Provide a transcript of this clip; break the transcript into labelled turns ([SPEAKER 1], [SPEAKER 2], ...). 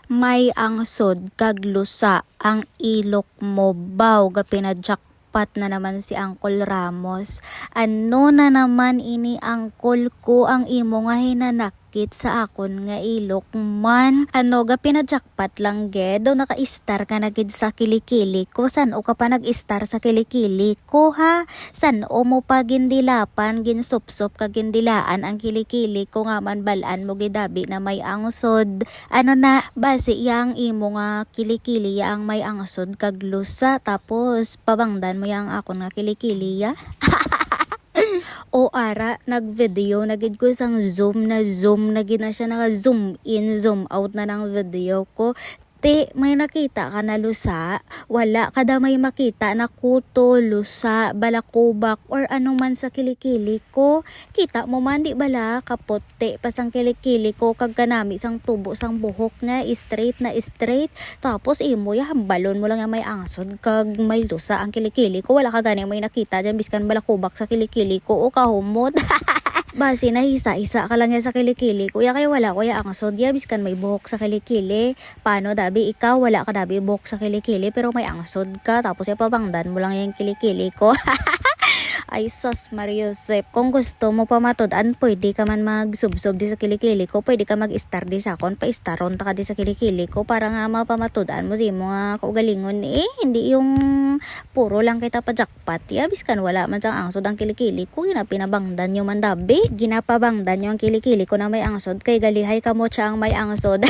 [SPEAKER 1] May angsod kag lusa ang ilok mo baw ga pinadjakpat na naman si Uncle Ramos. Ano na naman ini uncle ko ang imo nga hinanakit sa akon nga ilok man. Ano ga pinadjakpat lang ged daw naka-star ka na gid sa kilikili ko. San o ka pa nag-star sa kilikili ko ha? San o mo pa gindilapan ginsupsop ka gindilaan ang kilikili ko nga man balaan mo gidabi na may angsod. Ano na base yang imo nga kilikili ang may angsod kag lusa tapos pabangdan mo yang akon nga kilikili ya. O ara, nag-video na gid ko isang zoom na gid na siya, naka zoom in, zoom out na ng video ko. Te, may nakita ka na lusa? Wala kada may makita na kuto, lusa, balakubak, or ano man sa kilikili ko. Kita mo man di bala, kapote, pasang kilikili ko, kag kanami sang tubo, sang buhok nga, straight na straight. Tapos imo, hambalon mo lang yung may angsod, kag may lusa ang kilikili ko. Wala ka gani may nakita dyan, biskan balakubak sa kilikili ko, o kahumot. Base na isa-isa ka lang yan sa kilikili kuya kay wala kuya ang sodya biskan may buhok sa kilikili. Paano dabi ikaw wala ka dabi buhok sa kilikili pero may angsod ka tapos ipabangdan mo lang yung kilikili ko. Ay sus Mariosep, kung gusto mo pa matudan pwede ka man magsubsob di sa kilikili ko, pwede ka mag-star di sa akon, pa-staron ta ka di sa kilikili ko para nga mapamatudan mo si mo nga kaugalingon hindi yung puro lang kita pa jackpot ya biskan wala man sang angsod ang kilikili ko, pinabangdan nyo man dabi, ginapabangdan nyo ang kilikili ko na may angsod kay galihay ka mo siya ang may angsod.